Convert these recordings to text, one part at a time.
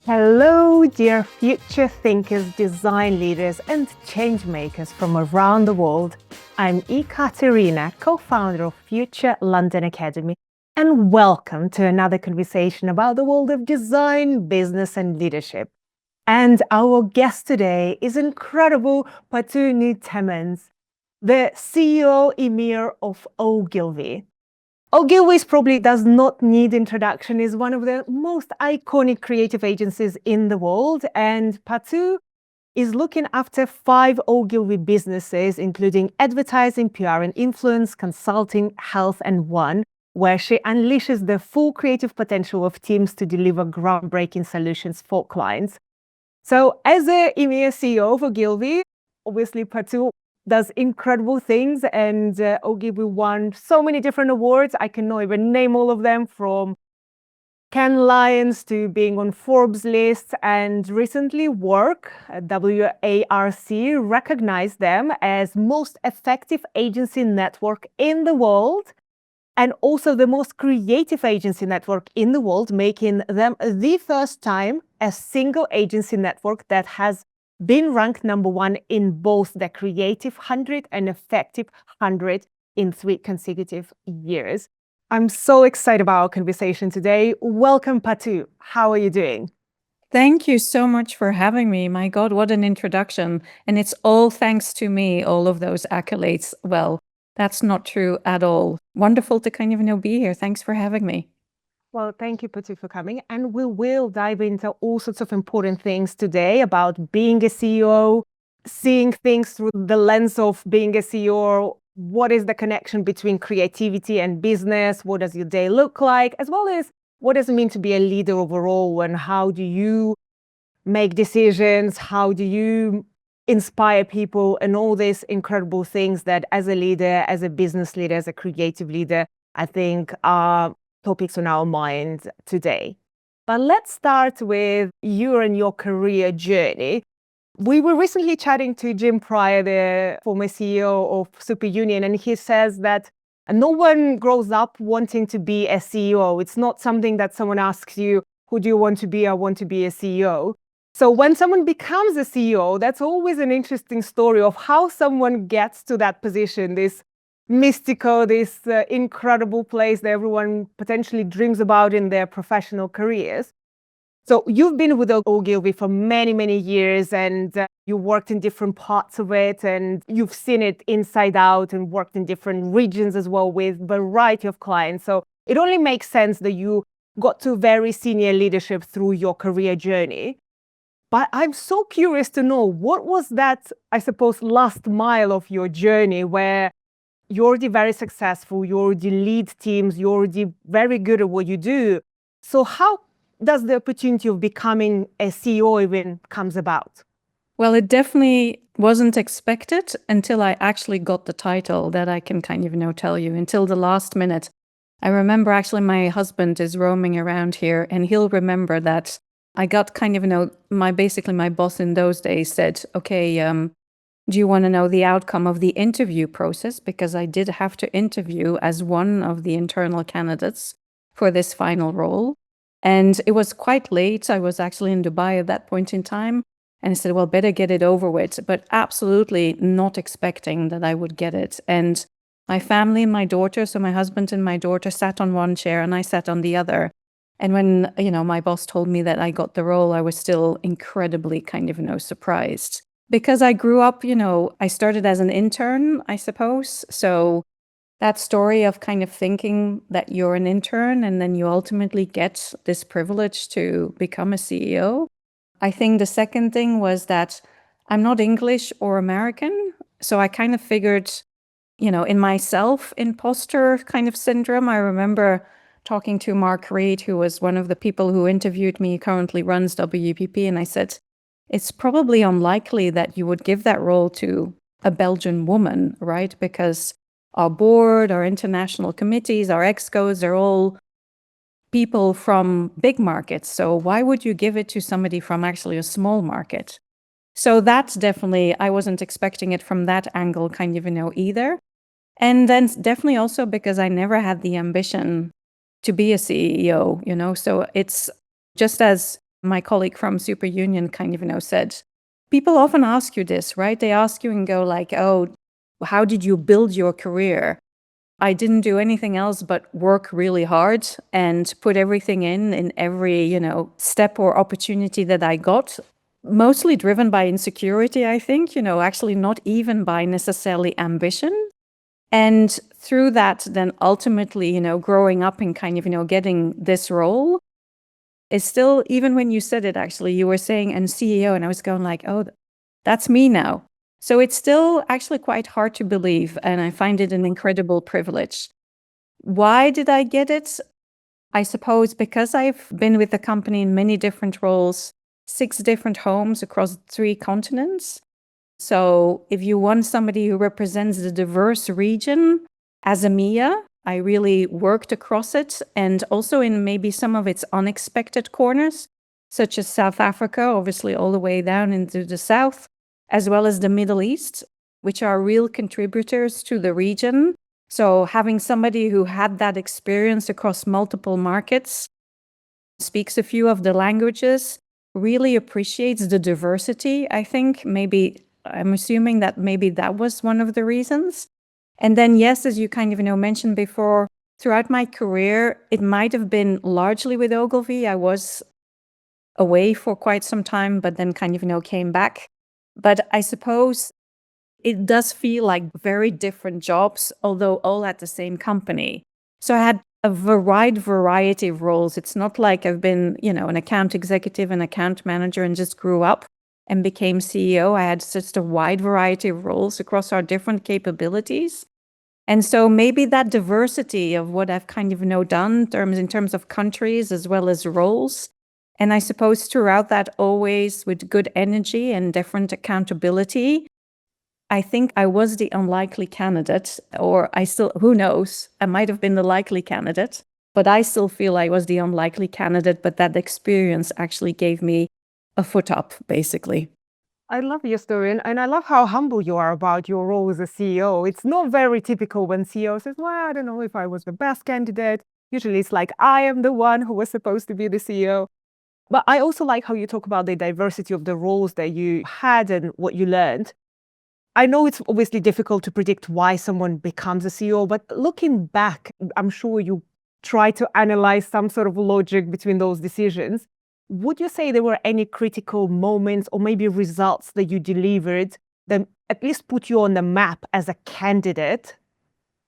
Hello, dear future thinkers, design leaders, and change makers from around the world. I'm Ekaterina, co-founder of Future London Academy, and welcome to another conversation about the world of design, business, and leadership. And our guest today is incredible Patou Nuytemans, the CEO EMEA of Ogilvy. Ogilvy probably does not need introduction, is one of the most iconic creative agencies in the world, and Patou is looking after 5 Ogilvy businesses, including advertising, PR and influence, consulting, health, and one, where she unleashes the full creative potential of teams to deliver groundbreaking solutions for clients. So as a EMEA CEO of Ogilvy, obviously Patou does incredible things, and Ogilvy won so many different awards. I cannot even name all of them, from Cannes Lions to being on Forbes list, and recently WARC recognized them as most effective agency network in the world, and also the most creative agency network in the world, making them the first time a single agency network that has been ranked number 1 in both the Creative 100 and Effective 100 in 3 consecutive years. I'm so excited about our conversation today. Welcome, Patou. How are you doing? Thank you so much for having me. My God, what an introduction. And it's all thanks to me, all of those accolades. Well, that's not true at all. Wonderful to be here. Thanks for having me. Well, thank you, Patou, for coming. And we will dive into all sorts of important things today about being a CEO, seeing things through the lens of being a CEO. What is the connection between creativity and business? What does your day look like? As well as what does it mean to be a leader overall? And how do you make decisions? How do you inspire people? And all these incredible things that as a leader, as a business leader, as a creative leader, I think are topics on our mind today. But let's start with you and your career journey. We were recently chatting to Jim Pryor, the former CEO of Super Union, and he says that no one grows up wanting to be a CEO. It's not something that someone asks you, who do you want to be? I want to be a CEO. So when someone becomes a CEO, that's always an interesting story of how someone gets to that position, this mystical, this incredible place that everyone potentially dreams about in their professional careers. So you've been with Ogilvy for many, many years, and you worked in different parts of it, and you've seen it inside out and worked in different regions as well with a variety of clients. So it only makes sense that you got to very senior leadership through your career journey. But I'm so curious to know, what was that, I suppose, last mile of your journey where you're already very successful, you already lead teams, you're already very good at what you do. So how does the opportunity of becoming a CEO even comes about? Well, it definitely wasn't expected until I actually got the title, that I can tell you, until the last minute. I remember actually my husband is roaming around here, and he'll remember that I got my boss in those days said, okay, do you want to know the outcome of the interview process? Because I did have to interview as one of the internal candidates for this final role. And it was quite late. I was actually in Dubai at that point in time. And I said, well, better get it over with. But absolutely not expecting that I would get it. And my family and my daughter, so my husband and my daughter, sat on one chair and I sat on the other. And when, my boss told me that I got the role, I was still incredibly surprised. Because I grew up, I started as an intern, I suppose. So that story of thinking that you're an intern and then you ultimately get this privilege to become a CEO. I think the second thing was that I'm not English or American. So I figured, in myself, imposter syndrome. I remember talking to Mark Reed, who was one of the people who interviewed me, currently runs WPP. And I said, it's probably unlikely that you would give that role to a Belgian woman, right? Because our board, our international committees, our excos, they're all people from big markets. So why would you give it to somebody from actually a small market? So that's definitely, I wasn't expecting it from that angle either. And then definitely also because I never had the ambition to be a CEO, so it's just as My colleague from Super Union kind of, said, people often ask you this, right? They ask you and go like, oh, how did you build your career? I didn't do anything else but work really hard and put everything in every, step or opportunity that I got, mostly driven by insecurity, I think, actually not even by necessarily ambition. And through that, then ultimately, growing up and kind of, getting this role is still, even when you said it, actually, you were saying, and CEO, and I was going like, oh, that's me now. So it's still actually quite hard to believe, and I find it an incredible privilege. Why did I get it? I suppose because I've been with the company in many different roles, 6 different homes across 3 continents. So if you want somebody who represents the diverse region as EMEA, I really worked across it, and also in maybe some of its unexpected corners, such as South Africa, obviously all the way down into the south, as well as the Middle East, which are real contributors to the region. So having somebody who had that experience across multiple markets, speaks a few of the languages, really appreciates the diversity, I think. Maybe I'm assuming that maybe that was one of the reasons. And then, yes, as you kind of, mentioned before, throughout my career, it might have been largely with Ogilvy. I was away for quite some time, but then kind of, came back. But I suppose it does feel like very different jobs, although all at the same company. So I had a wide variety of roles. It's not like I've been, an account executive, an account manager, and just grew up and became CEO. I had such a wide variety of roles across our different capabilities. And so maybe that diversity of what I've kind of done in terms of countries as well as roles. And I suppose throughout that, always with good energy and different accountability, I think I was the unlikely candidate, or who knows, I might have been the likely candidate, but I still feel I was the unlikely candidate, but that experience actually gave me a foot up, basically. I love your story, and I love how humble you are about your role as a CEO. It's not very typical when CEO says, well, I don't know if I was the best candidate. Usually it's like, I am the one who was supposed to be the CEO. But I also like how you talk about the diversity of the roles that you had and what you learned. I know it's obviously difficult to predict why someone becomes a CEO, but looking back, I'm sure you try to analyze some sort of logic between those decisions. Would you say there were any critical moments or maybe results that you delivered that at least put you on the map as a candidate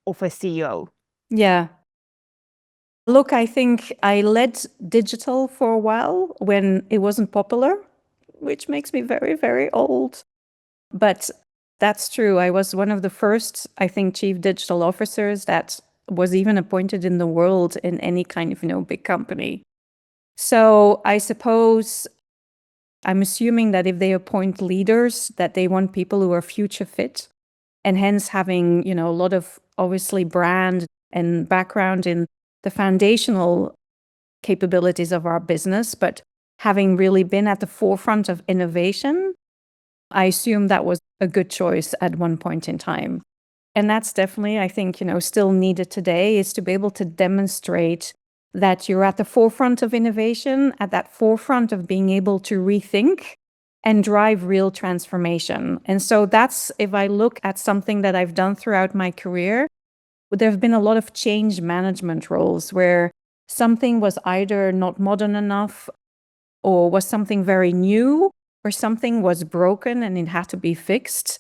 of a CEO? Yeah. Look, I think I led digital for a while when it wasn't popular, which makes me very, very old. But that's true. I was one of the first, I think, chief digital officers that was even appointed in the world in any kind of, big company. So I suppose I'm assuming that if they appoint leaders, that they want people who are future fit, and hence having, a lot of obviously brand and background in the foundational capabilities of our business, but having really been at the forefront of innovation, I assume that was a good choice at one point in time. And that's definitely, I think, still needed today, is to be able to demonstrate that you're at the forefront of innovation, at that forefront of being able to rethink and drive real transformation. And so that's, if I look at something that I've done throughout my career, there have been a lot of change management roles where something was either not modern enough or was something very new, or something was broken and it had to be fixed.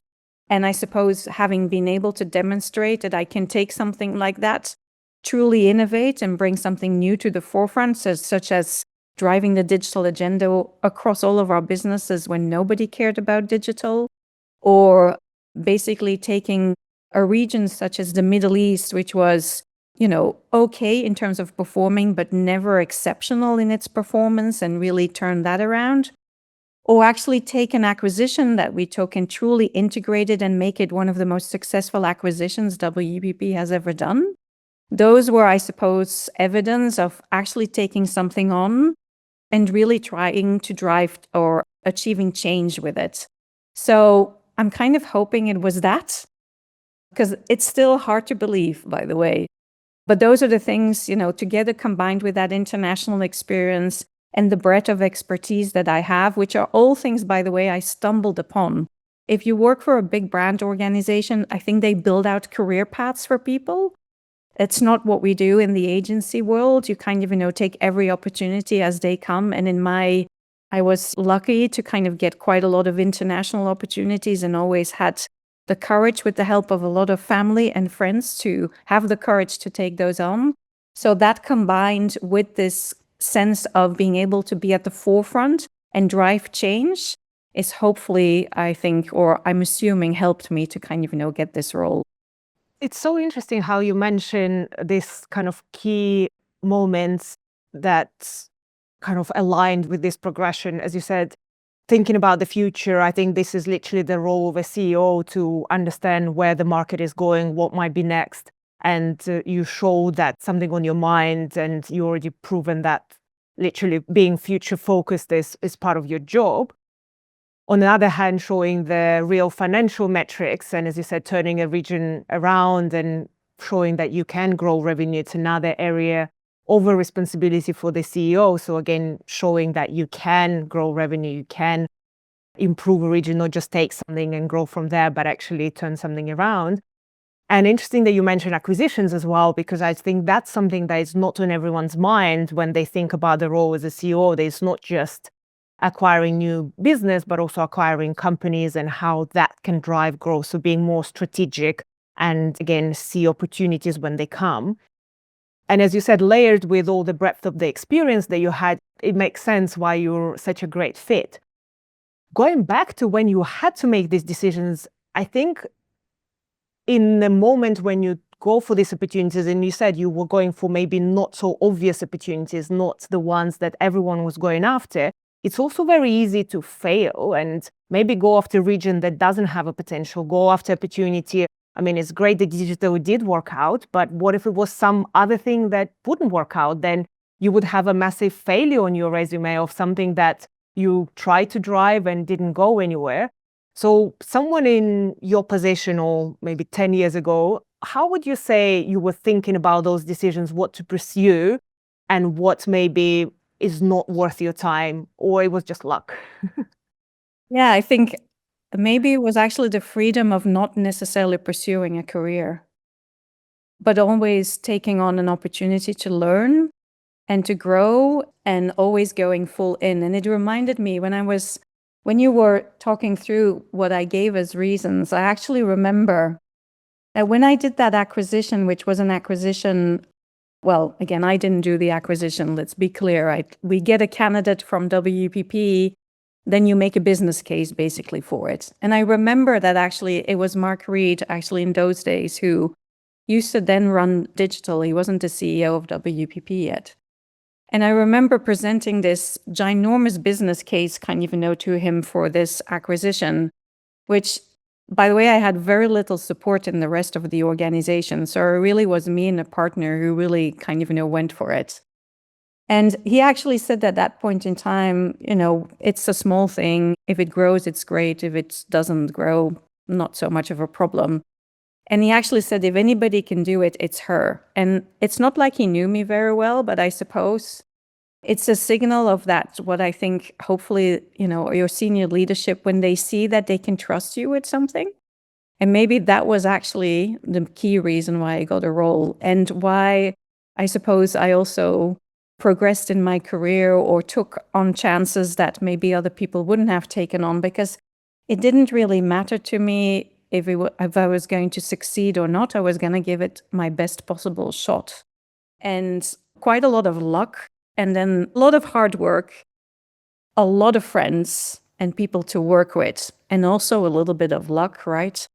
And I suppose having been able to demonstrate that I can take something like that, truly innovate and bring something new to the forefront, such as driving the digital agenda across all of our businesses when nobody cared about digital, or basically taking a region such as the Middle East, which was, okay in terms of performing, but never exceptional in its performance, and really turn that around. Or actually take an acquisition that we took and truly integrate it and make it one of the most successful acquisitions WPP has ever done. Those were, I suppose, evidence of actually taking something on and really trying to drive or achieving change with it. So I'm kind of hoping it was that, because it's still hard to believe, by the way. But those are the things, together combined with that international experience, and the breadth of expertise that I have, which are all things, by the way, I stumbled upon. If you work for a big brand organization, I think they build out career paths for people. It's not what we do in the agency world. You kind of, take every opportunity as they come. And I was lucky to kind of get quite a lot of international opportunities and always had the courage, with the help of a lot of family and friends, to have the courage to take those on. So that, combined with this sense of being able to be at the forefront and drive change, is hopefully, I think, or I'm assuming, helped me to kind of, get this role. It's so interesting how you mention this kind of key moments that kind of aligned with this progression. As you said, thinking about the future, I think this is literally the role of a CEO, to understand where the market is going, what might be next. And you show that something on your mind, and you already proven that literally being future focused is part of your job. On the other hand, showing the real financial metrics, and as you said, turning a region around and showing that you can grow revenue. It's another area of a responsibility for the CEO. So again, showing that you can grow revenue, you can improve a region, not just take something and grow from there, but actually turn something around. And interesting that you mentioned acquisitions as well, because I think that's something that is not on everyone's mind when they think about the role as a CEO. There's not just acquiring new business, but also acquiring companies and how that can drive growth. So being more strategic and, again, see opportunities when they come. And as you said, layered with all the breadth of the experience that you had, it makes sense why you're such a great fit. Going back to when you had to make these decisions, I think in the moment when you go for these opportunities, and you said you were going for maybe not so obvious opportunities, not the ones that everyone was going after, it's also very easy to fail and maybe go after a region that doesn't have a potential, go after opportunity. I mean, it's great that digital did work out, but what if it was some other thing that wouldn't work out? Then you would have a massive failure on your resume of something that you tried to drive and didn't go anywhere. So someone in your position, or maybe 10 years ago, how would you say you were thinking about those decisions, what to pursue and what maybe is not worth your time, or it was just luck? Yeah, I think maybe it was actually the freedom of not necessarily pursuing a career, but always taking on an opportunity to learn and to grow, and always going full in. And it reminded me, when you were talking through what I gave as reasons, I actually remember that when I did that acquisition, which was an acquisition, well, again, I didn't do the acquisition, let's be clear. We get a candidate from WPP, then you make a business case basically for it. And I remember that actually it was Mark Reed, actually in those days, who used to then run digital. He wasn't the CEO of WPP yet. And I remember presenting this ginormous business case to him for this acquisition, which, by the way, I had very little support in the rest of the organization. So it really was me and a partner who really went for it. And he actually said at that point in time, it's a small thing. If it grows, it's great. If it doesn't grow, not so much of a problem. And he actually said, if anybody can do it, it's her. And it's not like he knew me very well, but I suppose it's a signal of that, what I think, hopefully, your senior leadership, when they see that they can trust you with something. And maybe that was actually the key reason why I got a role, and why I suppose I also progressed in my career or took on chances that maybe other people wouldn't have taken on, because it didn't really matter to me if I was going to succeed or not. I was going to give it my best possible shot. And quite a lot of luck, and then a lot of hard work, a lot of friends and people to work with, and also a little bit of luck, right,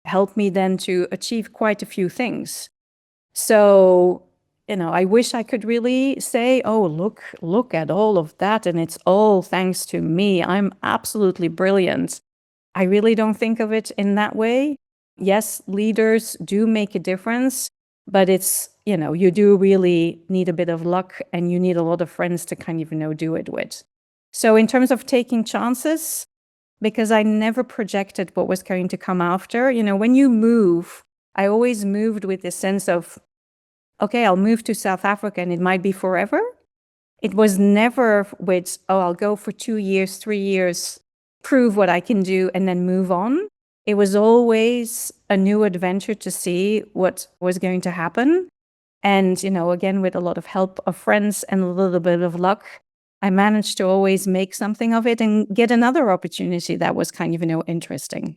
helped me then to achieve quite a few things. So, I wish I could really say, oh, look at all of that, and it's all thanks to me. I'm absolutely brilliant. I really don't think of it in that way. Yes, leaders do make a difference, but it's, you do really need a bit of luck, and you need a lot of friends to do it with. So in terms of taking chances, because I never projected what was going to come after, when you move, I always moved with this sense of, okay, I'll move to South Africa and it might be forever. It was never with, oh, I'll go for 2 years, 3 years, prove what I can do and then move on. It was always a new adventure to see what was going to happen. And, again, with a lot of help of friends and a little bit of luck, I managed to always make something of it and get another opportunity that was kind of, interesting.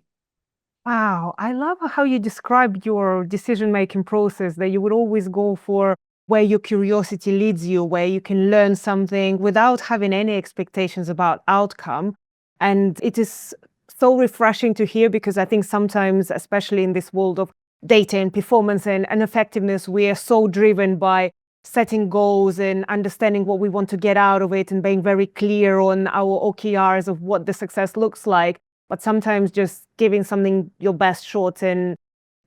Wow, I love how you described your decision-making process, that you would always go for where your curiosity leads you, where you can learn something without having any expectations about outcome. And it is so refreshing to hear, because I think sometimes, especially in this world of data and performance and effectiveness, we are so driven by setting goals and understanding what we want to get out of it and being very clear on our OKRs of what the success looks like. But sometimes just giving something your best shot and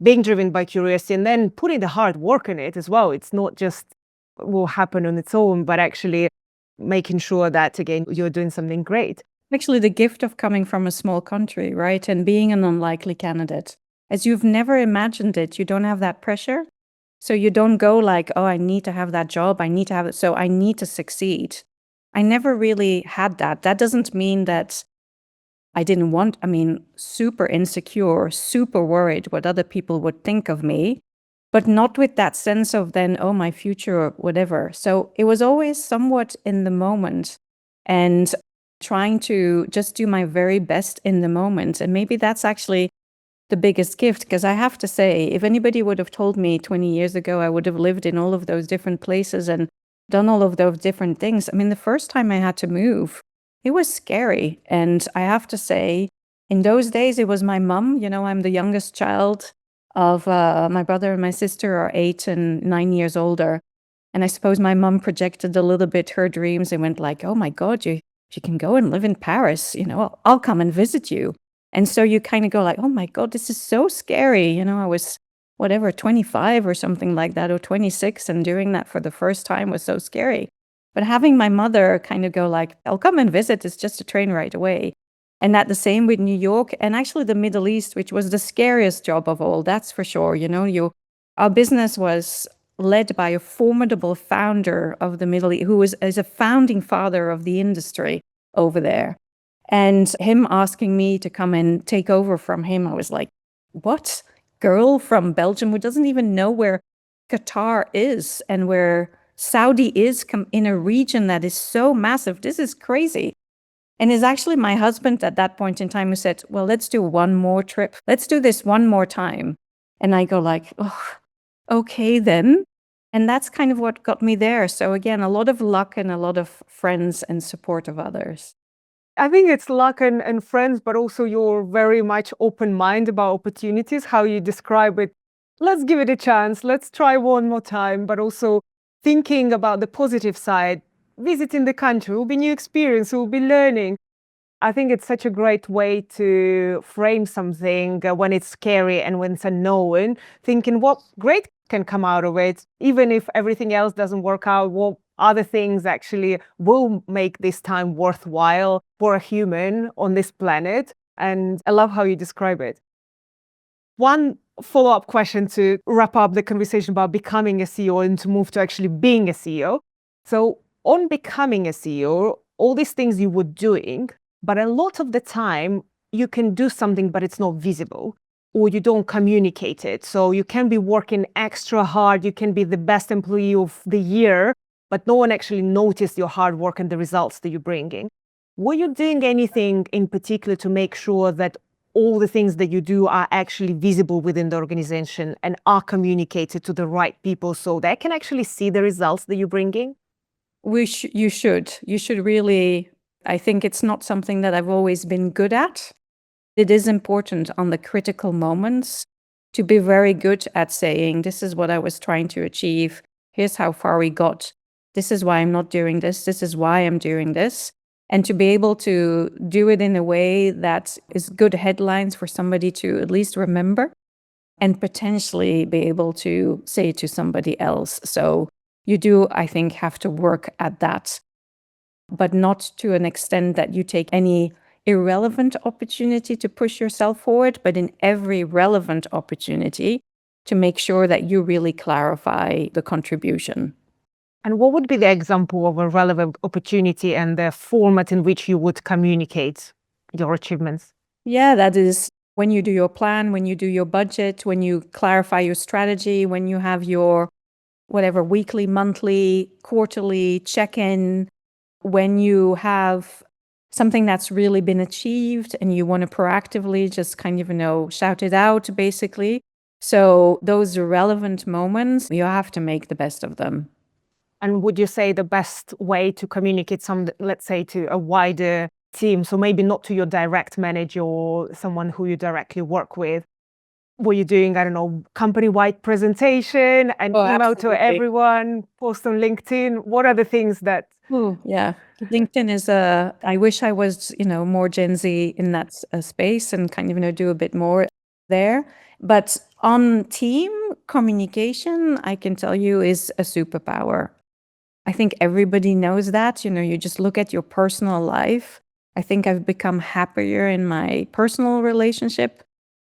being driven by curiosity and then putting the hard work in it as well. It's not just will happen on its own, but actually making sure that, again, you're doing something great. Actually, the gift of coming from a small country, right? And being an unlikely candidate. As you've never imagined it, you don't have that pressure. So you don't go like, oh, I need to have that job. I need to have it. So I need to succeed. I never really had that. That doesn't mean that I didn't want, super insecure, super worried what other people would think of me, but not with that sense of then, oh, my future or whatever. So it was always somewhat in the moment and trying to just do my very best in the moment. And maybe that's actually the biggest gift, because I have to say, if anybody would have told me 20 years ago, I would have lived in all of those different places and done all of those different things. The first time I had to move, it was scary. And I have to say, in those days, it was my mom. I'm the youngest child of my brother and my sister are 8 and 9 years older. And I suppose my mom projected a little bit her dreams and went like, oh my God, you can go and live in Paris. I'll come and visit you. And so you kind of go like, oh my God, this is so scary. I was 25 or something like that, or 26. And doing that for the first time was so scary. But having my mother kind of go like, I'll come and visit, it's just a train right away. And that the same with New York and actually the Middle East, which was the scariest job of all, that's for sure. Our business was led by a formidable founder of the Middle East, who is a founding father of the industry over there. And him asking me to come and take over from him, I was like, what? Girl from Belgium who doesn't even know where Qatar is and where Saudi is in a region that is so massive. This is crazy. And it's actually my husband at that point in time who said, well, let's do one more trip. Let's do this one more time. And I go like, oh, okay then. And that's kind of what got me there. So again, a lot of luck and a lot of friends and support of others. I think it's luck and friends, but also you're very much open mind about opportunities, how you describe it. Let's give it a chance. Let's try one more time, but also thinking about the positive side, visiting the country will be new experience, will be learning. I think it's such a great way to frame something when it's scary and when it's unknown, thinking what great can come out of it, even if everything else doesn't work out, what other things actually will make this time worthwhile for a human on this planet. And I love how you describe it. One follow-up question to wrap up the conversation about becoming a CEO and to move to actually being a CEO. So on becoming a CEO, all these things you were doing, but a lot of the time you can do something, but it's not visible or you don't communicate it. So you can be working extra hard. You can be the best employee of the year, but no one actually noticed your hard work and the results that you're bringing. Were you doing anything in particular to make sure that all the things that you do are actually visible within the organization and are communicated to the right people so they can actually see the results that you're bringing? You should really, I think it's not something that I've always been good at. It is important on the critical moments to be very good at saying, this is what I was trying to achieve. Here's how far we got. This is why I'm not doing this. This is why I'm doing this. And to be able to do it in a way that is good headlines for somebody to at least remember and potentially be able to say to somebody else. So you do, I think, have to work at that, but not to an extent that you take any irrelevant opportunity to push yourself forward, but in every relevant opportunity to make sure that you really clarify the contribution. And what would be the example of a relevant opportunity and the format in which you would communicate your achievements? Yeah, that is when you do your plan, when you do your budget, when you clarify your strategy, when you have your whatever weekly, monthly, quarterly check-in, when you have something that's really been achieved and you want to proactively just kind of, shout it out basically. So those relevant moments, you have to make the best of them. And would you say the best way to communicate let's say, to a wider team, so maybe not to your direct manager or someone who you directly work with, were you doing, I don't know, company-wide presentation, an Oh, email to absolutely. everyone, post on LinkedIn? What are the things that... Oh, yeah. LinkedIn is I wish I was, more Gen Z in that space and kind of, do a bit more there. But on team communication, I can tell you is a superpower. I think everybody knows that, you just look at your personal life. I think I've become happier in my personal relationship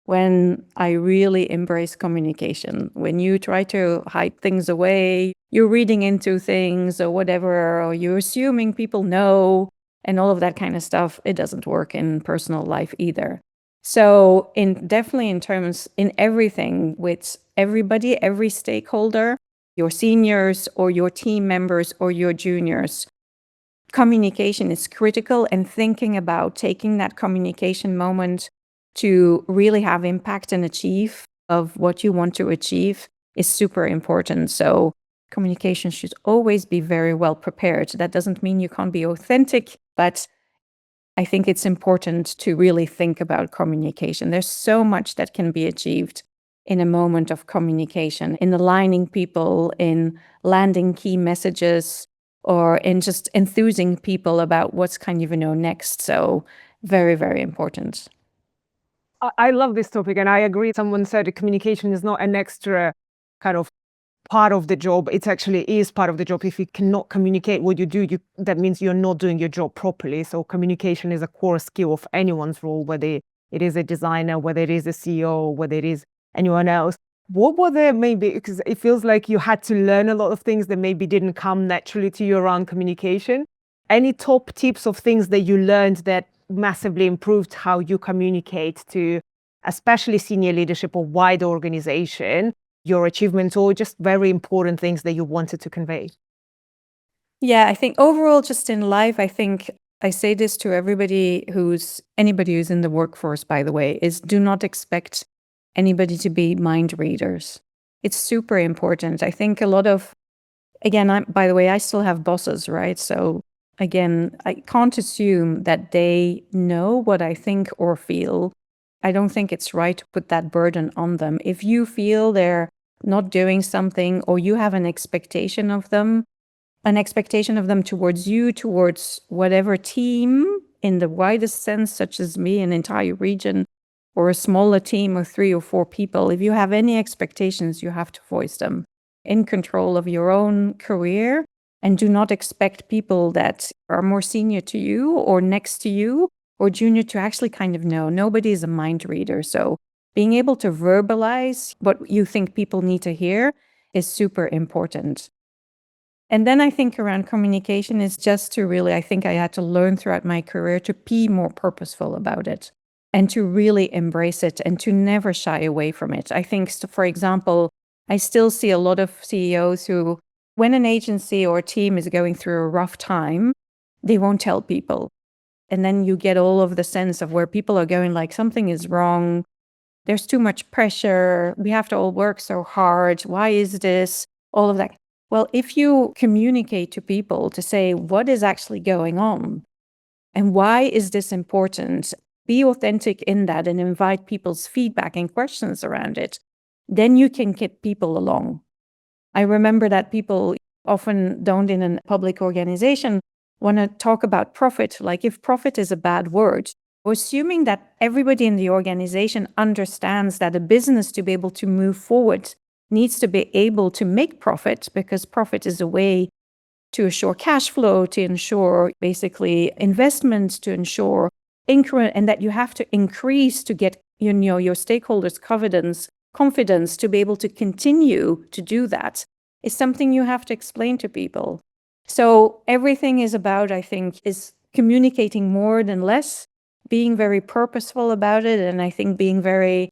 when I really embrace communication. When you try to hide things away, you're reading into things or whatever, or you're assuming people know and all of that kind of stuff, it doesn't work in personal life either. So definitely in everything with everybody, every stakeholder, your seniors or your team members or your juniors, communication is critical, and thinking about taking that communication moment to really have impact and achieve of what you want to achieve is super important. So communication should always be very well prepared. That doesn't mean you can't be authentic, but I think it's important to really think about communication. There's so much that can be achieved in a moment of communication, in aligning people, in landing key messages, or in just enthusing people about what's kind of, next. So very, very important. I love this topic, and I agree. Someone said that communication is not an extra kind of part of the job. It actually is part of the job. If you cannot communicate what you do, that means you're not doing your job properly. So communication is a core skill of anyone's role, whether it is a designer, whether it is a CEO, whether it is anyone else. What were there maybe, because it feels like you had to learn a lot of things that maybe didn't come naturally to you around communication. Any top tips of things that you learned that massively improved how you communicate to especially senior leadership or wider organization, your achievements, or just very important things that you wanted to convey? Yeah, I think overall, just in life, I think I say this to anybody who's in the workforce, by the way, is do not expect anybody to be mind readers. It's super important. I think a lot of, again, by the way, I still have bosses, right? So again, I can't assume that they know what I think or feel. I don't think it's right to put that burden on them. If you feel they're not doing something, or you have an expectation of them towards you, towards whatever team in the widest sense, such as me, an entire region, or a smaller team of 3 or 4 people, if you have any expectations, you have to voice them in control of your own career, and do not expect people that are more senior to you or next to you or junior to actually kind of know. Nobody is a mind reader. So being able to verbalize what you think people need to hear is super important. And then I think around communication is just to really, I think I had to learn throughout my career to be more purposeful about it and to really embrace it and to never shy away from it. I think, for example, I still see a lot of CEOs who, when an agency or a team is going through a rough time, they won't tell people. And then you get all of the sense of where people are going like, something is wrong. There's too much pressure. We have to all work so hard. Why is this? All of that. Well, if you communicate to people to say what is actually going on and why is this important, be authentic in that and invite people's feedback and questions around it, then you can get people along. I remember that people often don't, in a public organization, want to talk about profit. Like, if profit is a bad word, assuming that everybody in the organization understands that a business, to be able to move forward, needs to be able to make profit, because profit is a way to assure cash flow, to ensure basically investments, to ensure increment, and that you have to increase to get your stakeholders' confidence to be able to continue to do that. is something you have to explain to people. So everything is about, I think, is communicating more than less, being very purposeful about it, and I think being very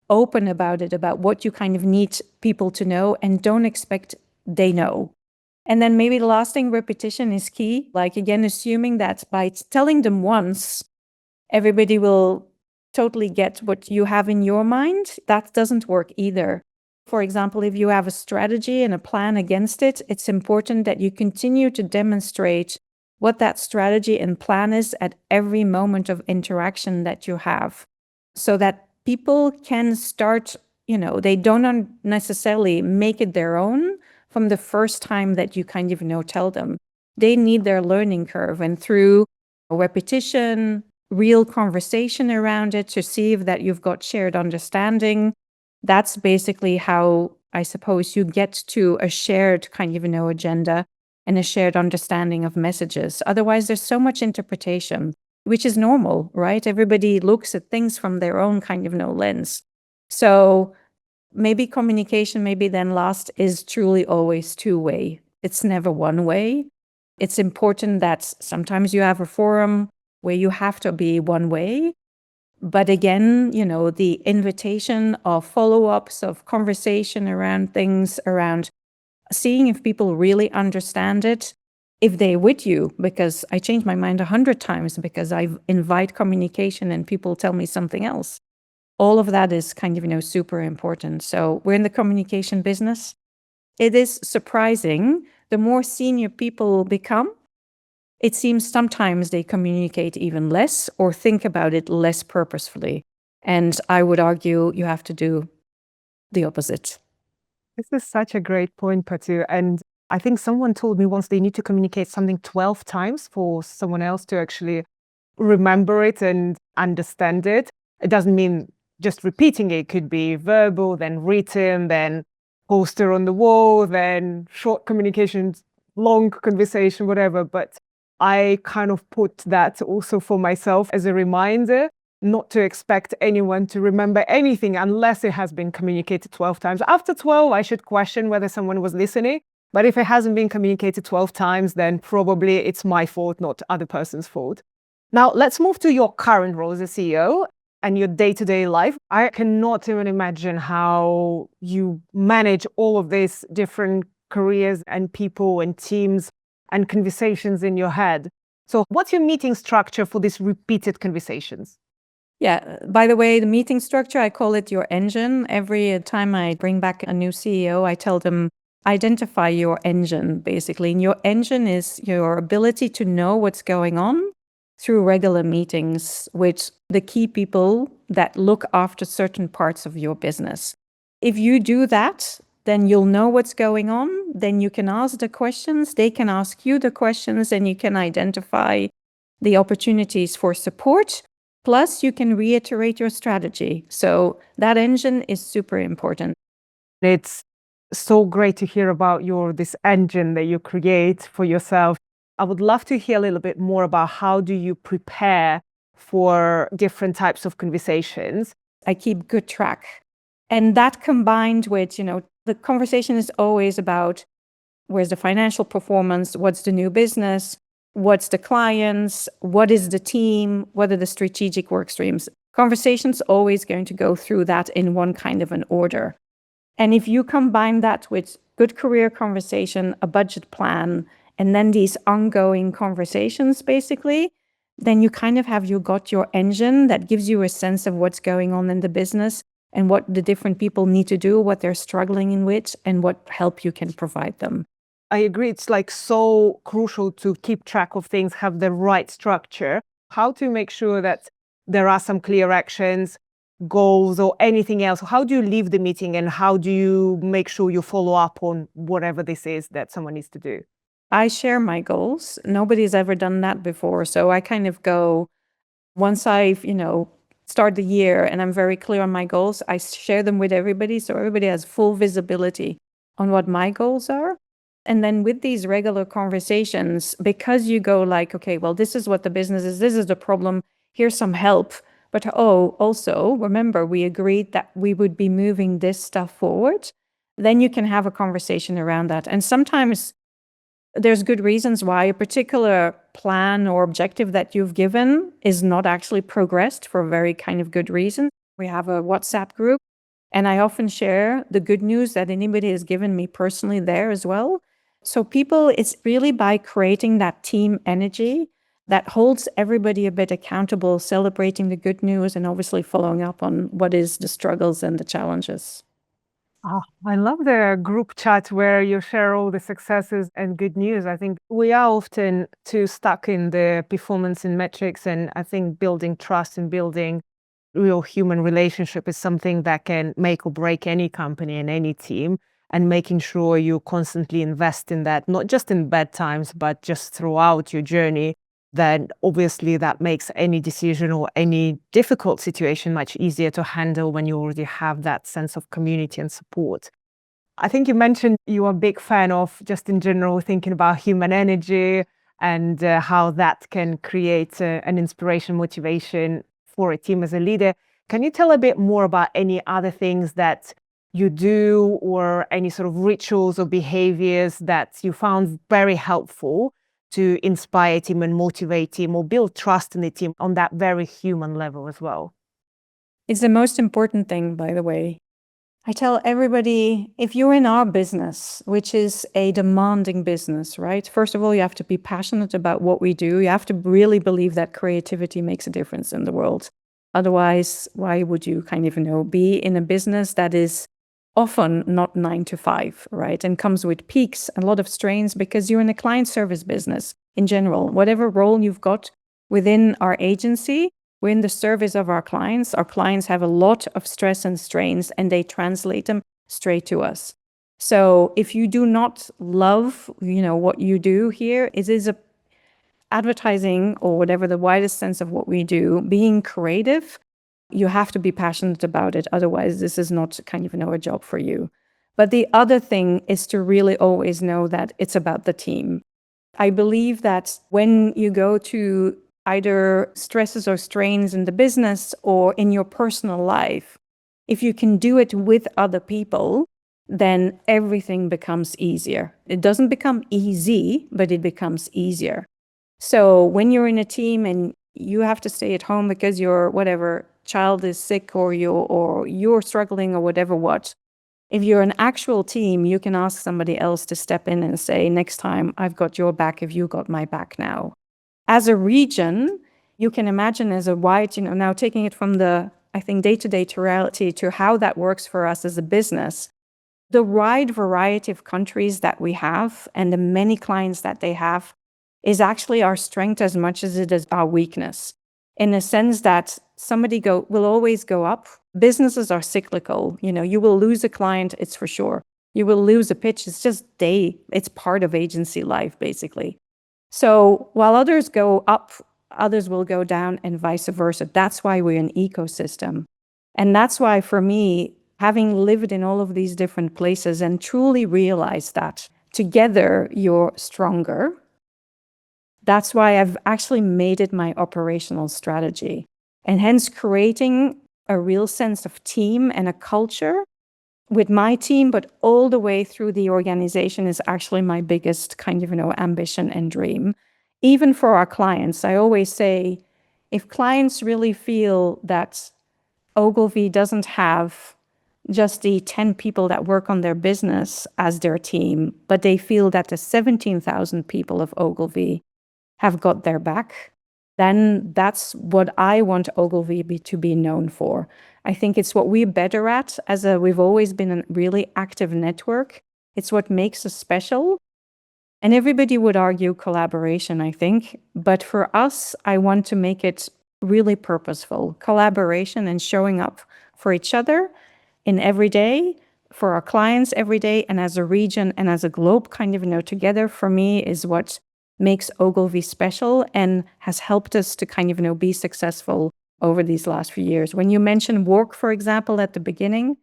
open about it, about what you kind of need people to know, and don't expect they know. And then maybe the last thing, repetition is key. Like, again, assuming that by telling them once, everybody will totally get what you have in your mind, that doesn't work either. For example, if you have a strategy and a plan against it, it's important that you continue to demonstrate what that strategy and plan is at every moment of interaction that you have, so that people can start, they don't necessarily make it their own from the first time that you kind of, tell them. They need their learning curve, and through repetition, real conversation around it to see if that you've got shared understanding. That's basically how, I suppose, you get to a shared kind of, agenda and a shared understanding of messages. Otherwise, there's so much interpretation, which is normal, right? Everybody looks at things from their own kind of, lens. So maybe communication, maybe then last, is truly always two-way. It's never one way. It's important that sometimes you have a forum where you have to be one way. But again, the invitation of follow-ups, of conversation around things, around seeing if people really understand it, if they're with you, because I change my mind 100 times because I invite communication and people tell me something else. All of that is kind of, super important. So we're in the communication business. It is surprising, the more senior people become, it seems sometimes they communicate even less or think about it less purposefully. And I would argue you have to do the opposite. This is such a great point, Patou. And I think someone told me once they need to communicate something 12 times for someone else to actually remember it and understand it. It doesn't mean just repeating it. It could be verbal, then written, then poster on the wall, then short communications, long conversation, whatever. But I kind of put that also for myself as a reminder not to expect anyone to remember anything unless it has been communicated 12 times. After 12, I should question whether someone was listening. But if it hasn't been communicated 12 times, then probably it's my fault, not other person's fault. Now, let's move to your current role as a CEO and your day-to-day life. I cannot even imagine how you manage all of these different careers and people and teams and conversations in your head. So what's your meeting structure for these repeated conversations? Yeah, by the way, the meeting structure, I call it your engine. Every time I bring back a new CEO, I tell them, identify your engine, basically. And your engine is your ability to know what's going on through regular meetings with the key people that look after certain parts of your business. If you do that, then you'll know what's going on. Then you can ask the questions, they can ask you the questions, and you can identify the opportunities for support. Plus, you can reiterate your strategy. So that engine is super important. It's so great to hear about this engine that you create for yourself. I would love to hear a little bit more about how do you prepare for different types of conversations. I keep good track. And that combined with, the conversation is always about where's the financial performance, what's the new business, what's the clients, what is the team, what are the strategic work streams. Conversation's always going to go through that in one kind of an order. And if you combine that with good career conversation, a budget plan, and then these ongoing conversations, basically, then you kind of have got your engine that gives you a sense of what's going on in the business and what the different people need to do, what they're struggling with, and what help you can provide them. I agree. It's like so crucial to keep track of things, have the right structure, how to make sure that there are some clear actions, goals, or anything else. How do you leave the meeting and how do you make sure you follow up on whatever this is that someone needs to do? I share my goals. Nobody's ever done that before. So I kind of go, once I've, start the year and I'm very clear on my goals, I share them with everybody. So everybody has full visibility on what my goals are. And then with these regular conversations, because you go like, okay, well, this is what the business is, this is the problem, here's some help. But also, remember, we agreed that we would be moving this stuff forward. then you can have a conversation around that. And sometimes there's good reasons why a particular plan or objective that you've given is not actually progressed for a very kind of good reason. We have a WhatsApp group, and I often share the good news that anybody has given me personally there as well. So people, it's really by creating that team energy that holds everybody a bit accountable, celebrating the good news, and obviously following up on what is the struggles and the challenges. Oh, I love the group chat where you share all the successes and good news. I think we are often too stuck in the performance and metrics, and I think building trust and building real human relationship is something that can make or break any company and any team. And making sure you constantly invest in that, not just in bad times, but just throughout your journey, then obviously that makes any decision or any difficult situation much easier to handle when you already have that sense of community and support. I think you mentioned you are a big fan of just in general thinking about human energy and how that can create an inspiration, motivation for a team as a leader. Can you tell a bit more about any other things that you do or any sort of rituals or behaviors that you found very helpful to inspire team and motivate team or build trust in the team on that very human level as well? It's the most important thing, by the way. I tell everybody, if you're in our business, which is a demanding business, right? First of all, you have to be passionate about what we do. You have to really believe that creativity makes a difference in the world. Otherwise, why would you be in a business that is often not 9 to 5, right? And comes with peaks, a lot of strains, because you're in a client service business in general. Whatever role you've got within our agency, we're in the service of our clients. Our clients have a lot of stress and strains, and they translate them straight to us. So if you do not love, what you do here, it is a advertising or whatever the widest sense of what we do, being creative, you have to be passionate about it. Otherwise, this is not a job for you. But the other thing is to really always know that it's about the team. I believe that when you go to either stresses or strains in the business or in your personal life, if you can do it with other people, then everything becomes easier. It doesn't become easy, but it becomes easier. So when you're in a team and you have to stay at home because your whatever child is sick or you're struggling or whatever if you're an actual team, you can ask somebody else to step in and say, next time I've got your back if you got my back now. As a region, you can imagine as a wide, now taking it from the, I think, day-to-day to reality to how that works for us as a business, the wide variety of countries that we have and the many clients that they have is actually our strength as much as it is our weakness. In a sense that somebody will always go up. Businesses are cyclical. You will lose a client, it's for sure. You will lose a pitch. It's part of agency life, basically. So while others go up, others will go down and vice versa. That's why we're an ecosystem. And that's why for me, having lived in all of these different places and truly realized that together you're stronger, that's why I've actually made it my operational strategy. And hence creating a real sense of team and a culture with my team, but all the way through the organization is actually my biggest ambition and dream. Even for our clients, I always say, if clients really feel that Ogilvy doesn't have just the 10 people that work on their business as their team, but they feel that the 17,000 people of Ogilvy have got their back, then that's what I want Ogilvy to be known for. I think it's what we're better at we've always been a really active network. It's what makes us special. And everybody would argue collaboration, I think. But for us, I want to make it really purposeful. Collaboration and showing up for each other in every day, for our clients every day, and as a region and as a globe together, for me, is what makes Ogilvy special and has helped us to be successful over these last few years. When you mentioned WARC, for example, at the beginning,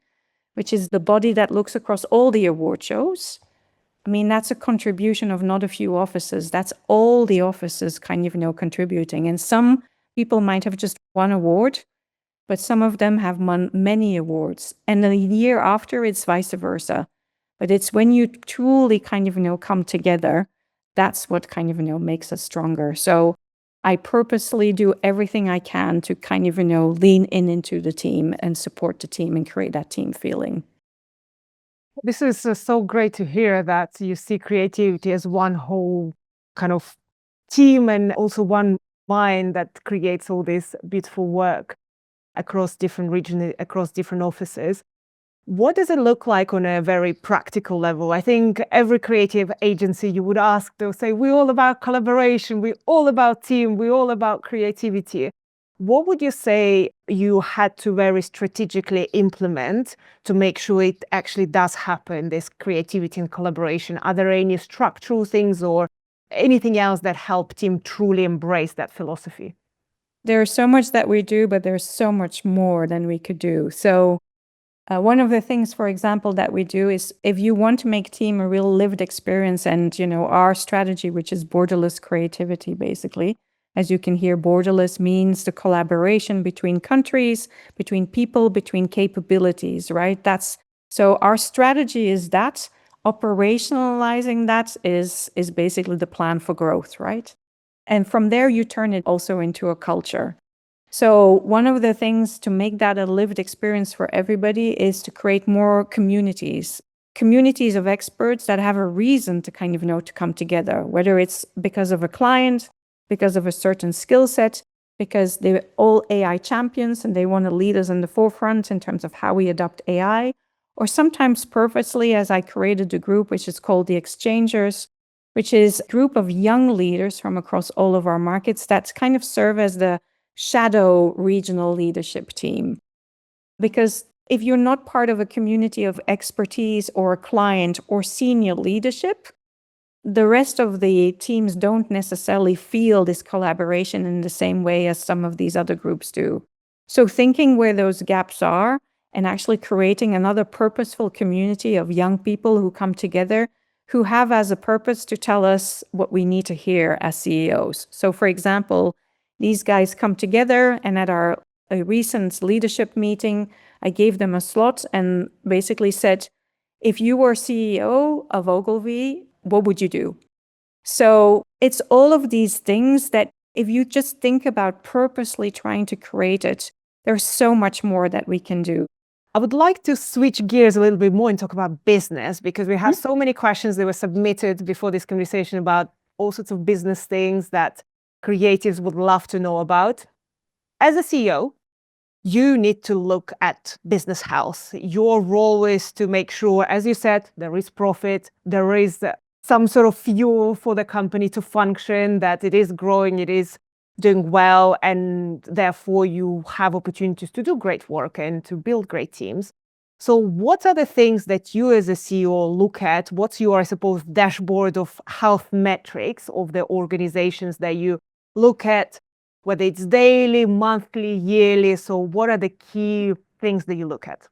which is the body that looks across all the award shows, that's a contribution of not a few offices. That's all the offices contributing. And some people might have just one award, but some of them have won many awards. And the year after, it's vice versa. But it's when you truly kind of, come together, that's what kind of, makes us stronger. So I purposely do everything I can to kind of, lean into the team and support the team and create that team feeling. This is so great to hear that you see creativity as one whole kind of team and also one mind that creates all this beautiful work across different regions, across different offices. What does it look like on a very practical level? I think every creative agency you would ask, they'll say, we're all about collaboration, we're all about team, we're all about creativity. What would you say you had to very strategically implement to make sure it actually does happen, this creativity and collaboration? Are there any structural things or anything else that help team truly embrace that philosophy? There's so much that we do, but there's so much more than we could do. So one of the things, for example, that we do is if you want to make team a real lived experience and, our strategy, which is borderless creativity, basically, as you can hear, borderless means the collaboration between countries, between people, between capabilities, right? So our strategy is that. Operationalizing that is basically the plan for growth, right? And from there, you turn it also into a culture. So one of the things to make that a lived experience for everybody is to create more communities of experts that have a reason to kind of, to come together, whether it's because of a client, because of a certain skill set, because they're all AI champions and they want to lead us in the forefront in terms of how we adopt AI, or sometimes purposely, as I created a group which is called the Exchangers, which is a group of young leaders from across all of our markets that kind of serve as the shadow regional leadership team. Because if you're not part of a community of expertise or a client or senior leadership, the rest of the teams don't necessarily feel this collaboration in the same way as some of these other groups do. So thinking where those gaps are and actually creating another purposeful community of young people who come together, who have as a purpose to tell us what we need to hear as CEOs. So for example, these guys come together, and at our recent leadership meeting, I gave them a slot and basically said, if you were CEO of Ogilvy, what would you do? So it's all of these things that if you just think about purposely trying to create it, there's so much more that we can do. I would like to switch gears a little bit more and talk about business, because we have so many questions that were submitted before this conversation about all sorts of business things that creatives would love to know about. As a CEO, you need to look at business health. Your role is to make sure, as you said, there is profit, there is some sort of fuel for the company to function, that it is growing, it is doing well, and therefore you have opportunities to do great work and to build great teams. So what are the things that you as a CEO look at? What's your, I suppose, dashboard of health metrics of the organizations that you look at, whether it's daily, monthly, yearly? So what are the key things that you look at?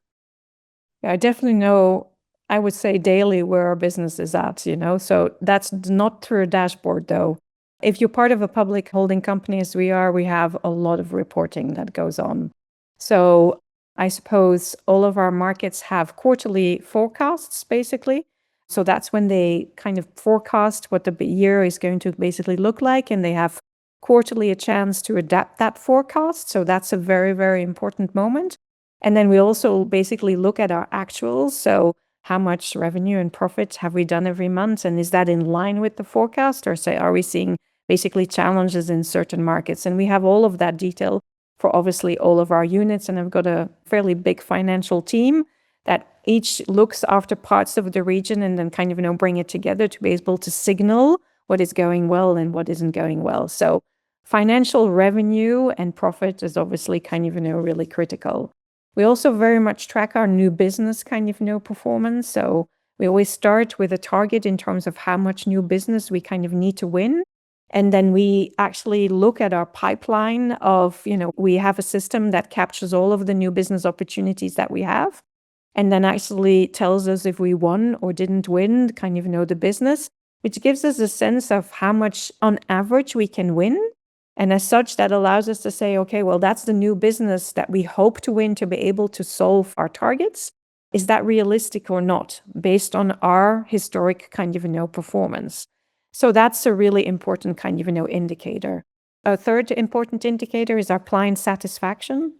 Yeah, I definitely know, I would say daily where our business is at, so that's not through a dashboard though. If you're part of a public holding company as we are, we have a lot of reporting that goes on. So I suppose all of our markets have quarterly forecasts, basically. So that's when they kind of forecast what the year is going to basically look like, and they have quarterly a chance to adapt that forecast. So that's a very, very important moment. And then we also basically look at our actuals. So how much revenue and profit have we done every month? And is that in line with the forecast? Or say, are we seeing basically challenges in certain markets? And we have all of that detail for obviously all of our units. And I've got a fairly big financial team that each looks after parts of the region and then kind of, bring it together to be able to signal what is going well and what isn't going well. So financial revenue and profit is obviously kind of, really critical. We also very much track our new business kind of, performance. So we always start with a target in terms of how much new business we kind of need to win. And then we actually look at our pipeline of, we have a system that captures all of the new business opportunities that we have, and then actually tells us if we won or didn't win, kind of, the business, which gives us a sense of how much on average we can win. And as such, that allows us to say, okay, well, that's the new business that we hope to win to be able to solve our targets. is that realistic or not based on our historic kind of, performance? So that's a really important kind of, indicator. A third important indicator is our client satisfaction.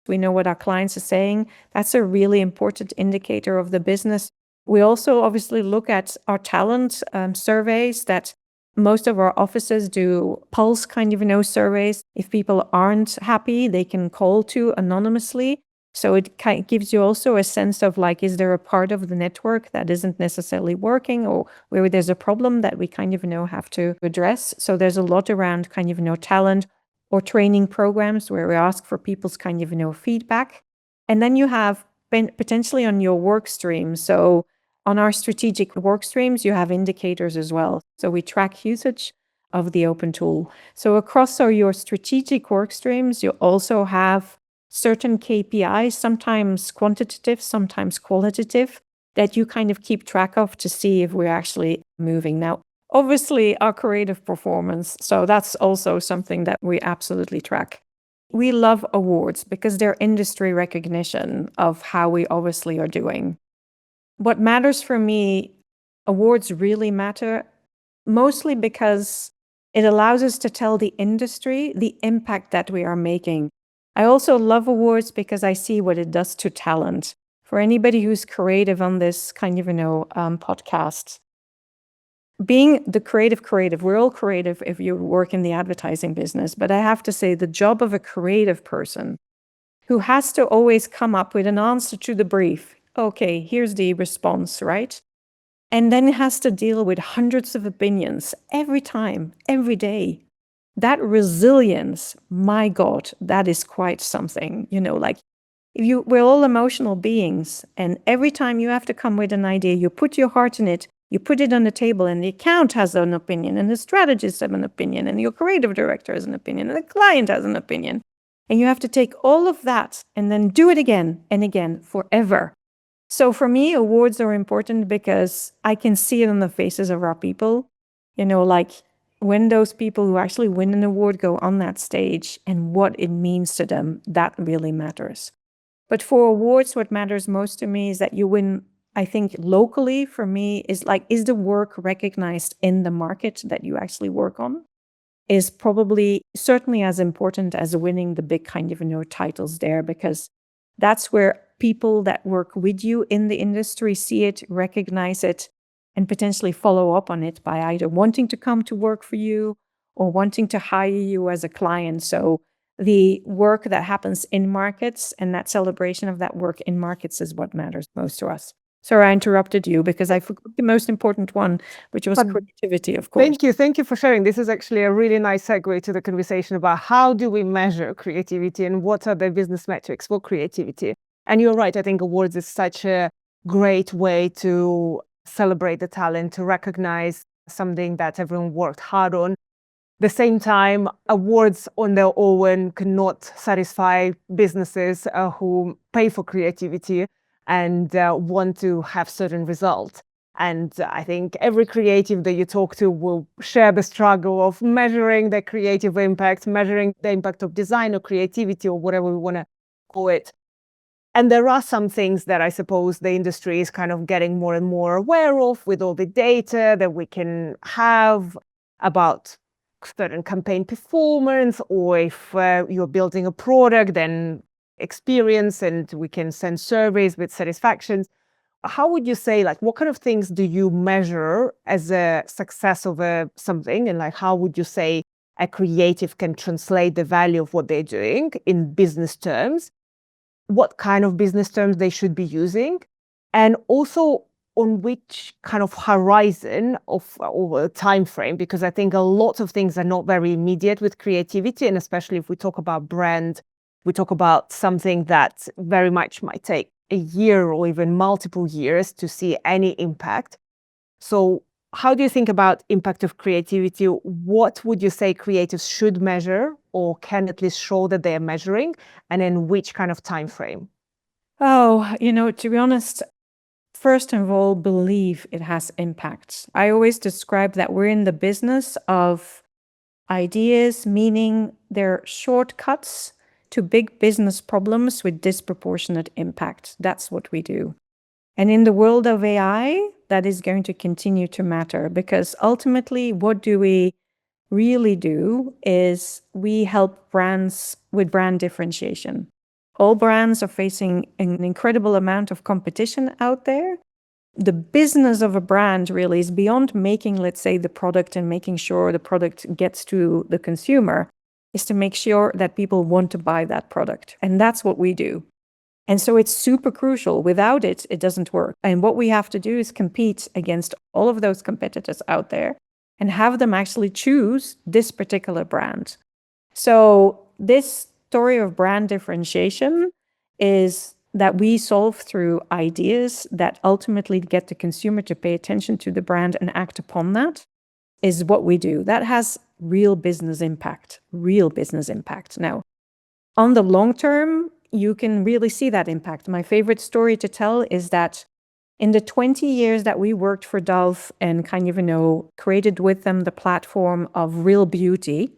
We know what our clients are saying. That's a really important indicator of the business. We also obviously look at our talent surveys that most of our offices do pulse kind of, surveys. If people aren't happy, they can call to anonymously. So it gives you also a sense of like, is there a part of the network that isn't necessarily working or where there's a problem that we kind of, have to address? So there's a lot around kind of, talent or training programs where we ask for people's kind of, feedback. And then you have potentially on your work stream. So on our strategic work streams, you have indicators as well. So we track usage of the open tool. So across your strategic work streams, you also have certain KPIs, sometimes quantitative, sometimes qualitative, that you kind of keep track of to see if we're actually moving. Now, obviously, our creative performance, so that's also something that we absolutely track. We love awards because they're industry recognition of how we obviously are doing. What matters for me, awards really matter, mostly because it allows us to tell the industry the impact that we are making. I also love awards because I see what it does to talent. For anybody who's creative on this kind of, podcast, being the creative, we're all creative if you work in the advertising business, but I have to say the job of a creative person who has to always come up with an answer to the brief. Okay, here's the response, right? And then has to deal with hundreds of opinions every time, every day. That resilience, my God, that is quite something, like we're all emotional beings. And every time you have to come with an idea, you put your heart in it, you put it on the table, and the account has an opinion, and the strategist has an opinion, and your creative director has an opinion, and the client has an opinion. And you have to take all of that and then do it again and again forever. So for me, awards are important because I can see it on the faces of our people, like when those people who actually win an award go on that stage and what it means to them, that really matters. But for awards, what matters most to me is that you win, I think locally for me is the work recognized in the market that you actually work on? Is probably certainly as important as winning the big kind of, titles there, because that's where people that work with you in the industry see it, recognize it, and potentially follow up on it by either wanting to come to work for you or wanting to hire you as a client. So the work that happens in markets and that celebration of that work in markets is what matters most to us. Sorry, I interrupted you because I forgot the most important one, which was creativity, of course. Thank you for sharing. This is actually a really nice segue to the conversation about how do we measure creativity and what are the business metrics for creativity. And you're right, I think awards is such a great way to celebrate the talent, to recognize something that everyone worked hard on. The same time, awards on their own cannot satisfy businesses who pay for creativity and want to have certain results. And I think every creative that you talk to will share the struggle of measuring the creative impact, measuring the impact of design or creativity or whatever we want to call it. And there are some things that I suppose the industry is kind of getting more and more aware of with all the data that we can have about certain campaign performance, or if you're building a product, then experience, and we can send surveys with satisfaction. How would you say, what kind of things do you measure as a success of something? And how would you say a creative can translate the value of what they're doing in business terms? What kind of business terms they should be using? And also on which kind of horizon of or time frame? Because I think a lot of things are not very immediate with creativity. And especially if we talk about brand, we talk about something that very much might take a year or even multiple years to see any impact. So how do you think about impact of creativity? What would you say creatives should measure or can at least show that they are measuring, and in which kind of time frame? Oh, to be honest, first of all, believe it has impact. I always describe that we're in the business of ideas, meaning they're shortcuts to big business problems with disproportionate impact. That's what we do. And in the world of AI, that is going to continue to matter, because ultimately, what do we really do is we help brands with brand differentiation. All brands are facing an incredible amount of competition out there. The business of a brand really is beyond making, let's say, the product and making sure the product gets to the consumer, is to make sure that people want to buy that product. And that's what we do. And so it's super crucial. Without it, it doesn't work. And what we have to do is compete against all of those competitors out there and have them actually choose this particular brand. So this story of brand differentiation is that we solve through ideas that ultimately get the consumer to pay attention to the brand and act upon that, is what we do. That has real business impact. Now, on the long term, you can really see that impact. My favorite story to tell is that in the 20 years that we worked for Dove and created with them the platform of Real Beauty,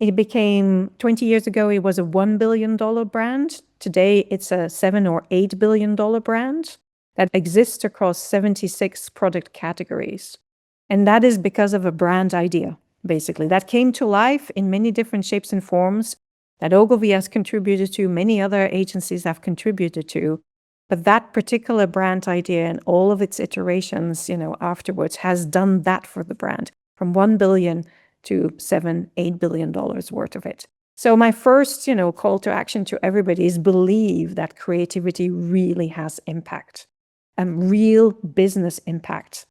it became, 20 years ago, it was a $1 billion brand. Today, it's a $7 or $8 billion brand that exists across 76 product categories. And that is because of a brand idea, basically, that came to life in many different shapes and forms that Ogilvy has contributed to, many other agencies have contributed to. But that particular brand idea and all of its iterations, afterwards has done that for the brand, from 1 billion to $7-8 billion worth of it. So my first, call to action to everybody is believe that creativity really has impact, real business impact.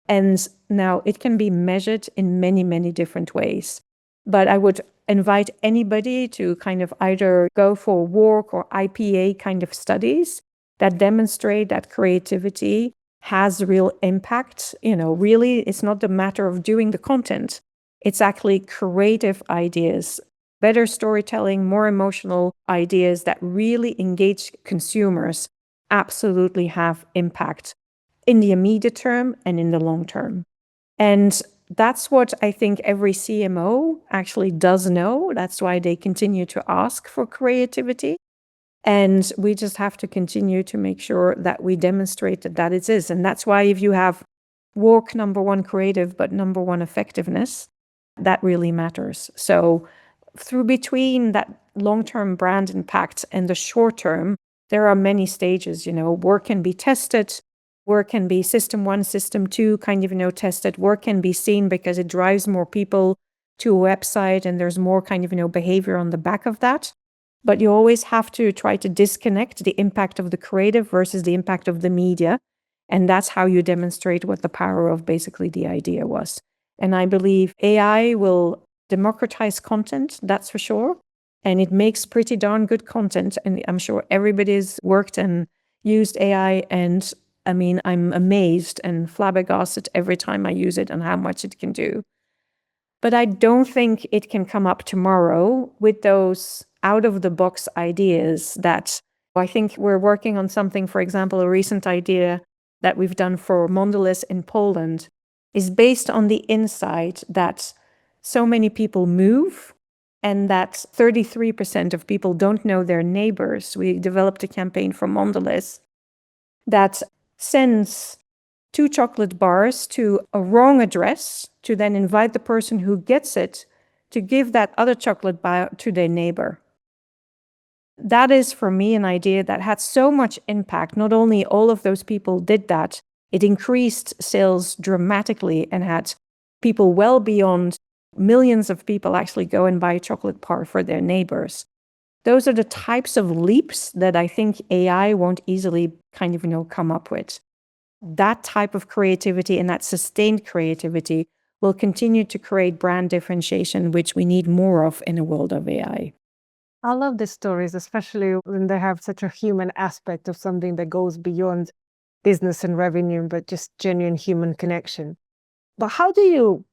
And now it can be measured in many, many different ways. But I would invite anybody to kind of either go for work or IPA kind of studies that demonstrate that creativity has real impact. Really, it's not the matter of doing the content. It's actually creative ideas, better storytelling, more emotional ideas that really engage consumers absolutely have impact in the immediate term and in the long term. And that's what I think every CMO actually does know. That's why they continue to ask for creativity. And we just have to continue to make sure that we demonstrate that it is. And that's why if you have work number one creative, but number one effectiveness, that really matters. So through between that long-term brand impact and the short term, there are many stages. Work can be tested. Work can be system 1, system 2 tested. Work can be seen because it drives more people to a website and there's more behavior on the back of that. But you always have to try to disconnect the impact of the creative versus the impact of the media. And that's how you demonstrate what the power of basically the idea was. And I believe AI will democratize content, that's for sure. And it makes pretty darn good content. And I'm sure everybody's worked and used AI. And I'm amazed and flabbergasted every time I use it and how much it can do. But I don't think it can come up tomorrow with those out-of-the-box ideas that I think we're working on something, for example, a recent idea that we've done for Mondelez in Poland is based on the insight that so many people move and that 33% of people don't know their neighbors. We developed a campaign for Mondelez that sends 2 chocolate bars to a wrong address to then invite the person who gets it to give that other chocolate bar to their neighbor. That is, for me, an idea that had so much impact. Not only all of those people did that, it increased sales dramatically and had people well beyond millions of people actually go and buy a chocolate bar for their neighbors. Those are the types of leaps that I think AI won't easily come up with. That type of creativity and that sustained creativity will continue to create brand differentiation, which we need more of in a world of AI. I love the stories, especially when they have such a human aspect of something that goes beyond business and revenue, but just genuine human connection. But how do you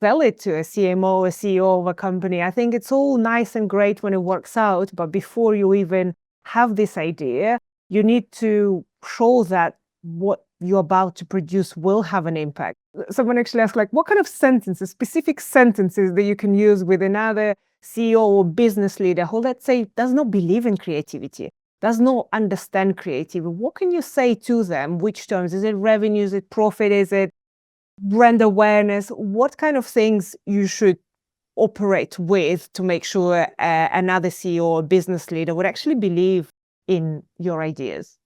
sell it to a CMO, a CEO of a company? I think it's all nice and great when it works out, but before you even have this idea, you need to show that what you're about to produce will have an impact. Someone actually asked, what kind of sentences, specific sentences that you can use with another CEO or business leader who, let's say, does not believe in creativity, does not understand creativity, what can you say to them? Which terms? Is it revenue? Is it profit? Is it brand awareness? What kind of things you should operate with to make sure another CEO or business leader would actually believe in your ideas?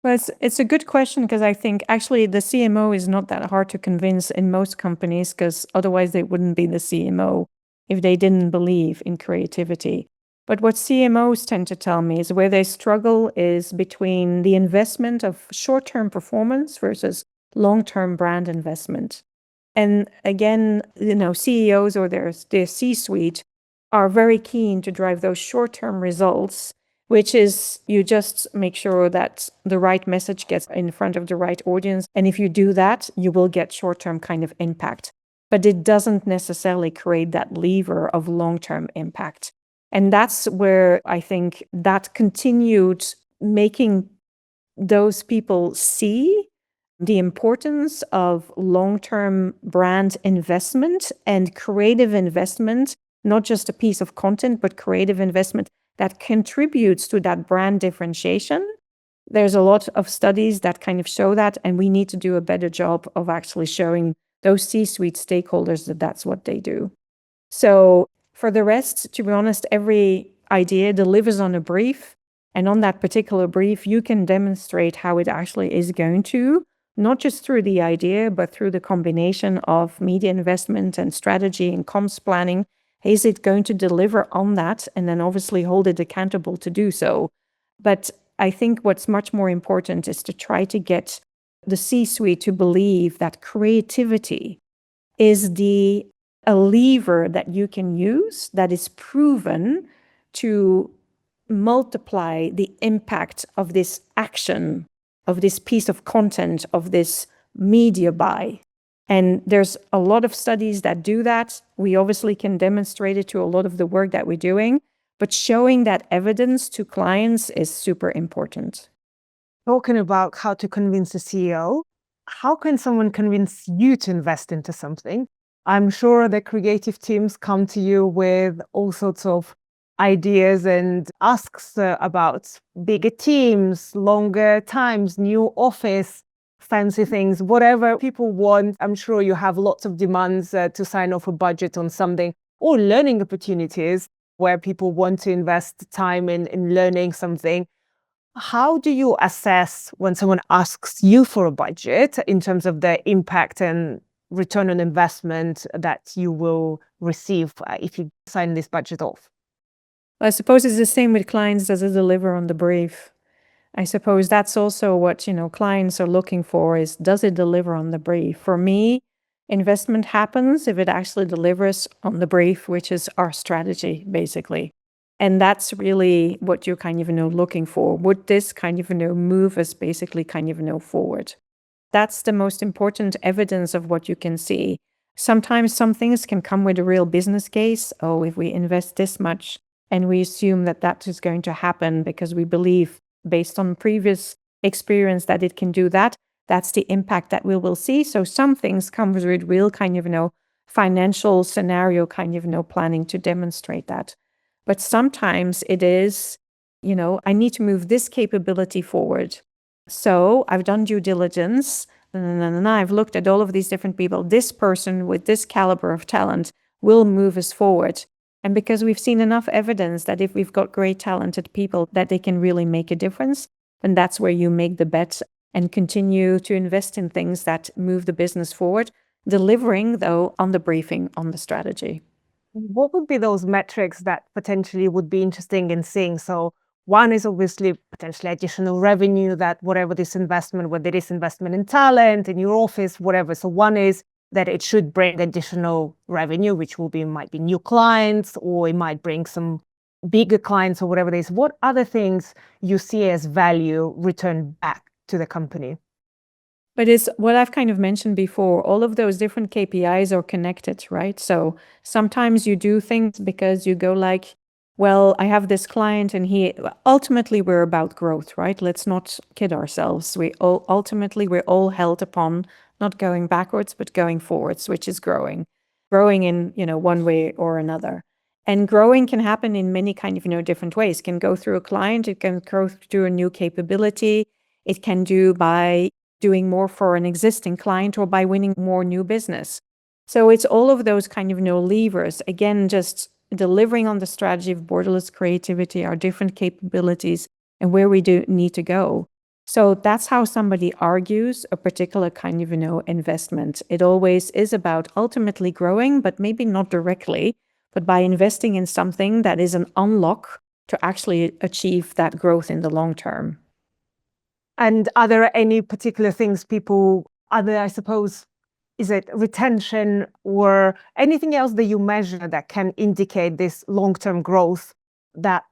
Well, it's a good question, because I think actually the CMO is not that hard to convince in most companies, because otherwise they wouldn't be the CMO if they didn't believe in creativity. But what CMOs tend to tell me is where they struggle is between the investment of short-term performance versus long-term brand investment. And again, CEOs or their C-suite are very keen to drive those short-term results, which is you just make sure that the right message gets in front of the right audience. And if you do that, you will get short-term kind of impact. But it doesn't necessarily create that lever of long-term impact. And that's where I think that continued making those people see the importance of long-term brand investment and creative investment, not just a piece of content, but creative investment that contributes to that brand differentiation. There's a lot of studies that kind of show that, and we need to do a better job of actually showing those C-suite stakeholders that that's what they do. So for the rest, to be honest, every idea delivers on a brief. And on that particular brief, you can demonstrate how it actually is going to, not just through the idea, but through the combination of media investment and strategy and comms planning. Is it going to deliver on that? And then obviously hold it accountable to do so. But I think what's much more important is to try to get the C-suite to believe that creativity is a lever that you can use that is proven to multiply the impact of this action, of this piece of content, of this media buy. And there's a lot of studies that do that. We obviously can demonstrate it to a lot of the work that we're doing, but showing that evidence to clients is super important. Talking about how to convince a CEO, how can someone convince you to invest into something? I'm sure the creative teams come to you with all sorts of ideas and asks about bigger teams, longer times, new office, fancy things, whatever people want. I'm sure you have lots of demands to sign off a budget on something, or learning opportunities where people want to invest time in learning something. How do you assess when someone asks you for a budget in terms of the impact and return on investment that you will receive if you sign this budget off? I suppose it's the same with clients. Does it deliver on the brief? I suppose that's also what, clients are looking for is, does it deliver on the brief? For me, investment happens if it actually delivers on the brief, which is our strategy, basically. And that's really what you're kind of, looking for. Would this kind of, move us basically kind of, forward? That's the most important evidence of what you can see. Sometimes some things can come with a real business case. Oh, if we invest this much, and we assume that that is going to happen because we believe, based on previous experience, that it can do that. That's the impact that we will see. So some things come with real kind of, financial scenario kind of, planning to demonstrate that. But sometimes it is, I need to move this capability forward. So I've done due diligence, and I've looked at all of these different people. This person with this caliber of talent will move us forward. And because we've seen enough evidence that if we've got great talented people, that they can really make a difference, then that's where you make the bet and continue to invest in things that move the business forward, delivering, though, on the briefing, on the strategy. What would be those metrics that potentially would be interesting in seeing? So one is obviously potentially additional revenue, that whatever this investment, whether it is investment in talent, in your office, whatever. So one is that it should bring additional revenue, which might be new clients, or it might bring some bigger clients or whatever it is. What other things you see as value return back to the company? But it's what I've kind of mentioned before. All of those different KPIs are connected, right? So sometimes you do things because you go like, well, I have this client and ultimately we're about growth, right? Let's not kid ourselves. We're all held upon not going backwards, but going forwards, which is growing in, one way or another. And growing can happen in many kind of, different ways. It can go through a client, it can go through a new capability, it can do by doing more for an existing client or by winning more new business. So it's all of those kind of, levers. Again, just delivering on the strategy of borderless creativity, our different capabilities, and where we do need to go. So that's how somebody argues a particular kind of, investment. It always is about ultimately growing, but maybe not directly, but by investing in something that is an unlock to actually achieve that growth in the long term. And are there any particular things I suppose, is it retention or anything else that you measure that can indicate this long-term growth that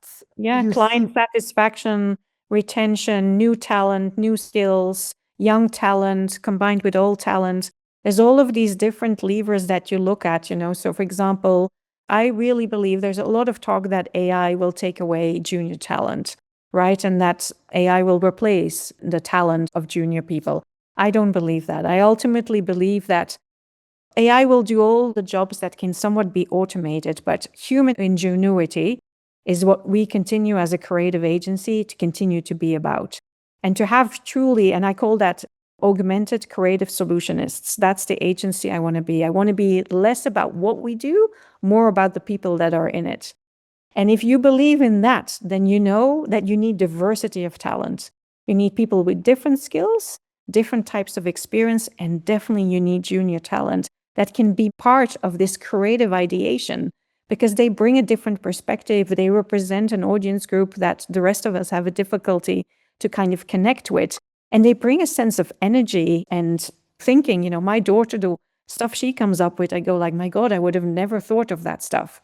client satisfaction, retention, new talent, new skills, young talent combined with old talent. There's all of these different levers that you look at, So for example, I really believe there's a lot of talk that AI will take away junior talent, right? And that AI will replace the talent of junior people. I don't believe that. I ultimately believe that AI will do all the jobs that can somewhat be automated, but human ingenuity is what we continue as a creative agency to continue to be about. And to have truly, and I call that augmented creative solutionists. That's the agency I want to be. I want to be less about what we do, more about the people that are in it. And if you believe in that, then you know that you need diversity of talent. You need people with different skills, different types of experience, and definitely you need junior talent that can be part of this creative ideation because they bring a different perspective. They represent an audience group that the rest of us have a difficulty to kind of connect with. And they bring a sense of energy and thinking. My daughter, the stuff she comes up with, I go like, my God, I would have never thought of that stuff.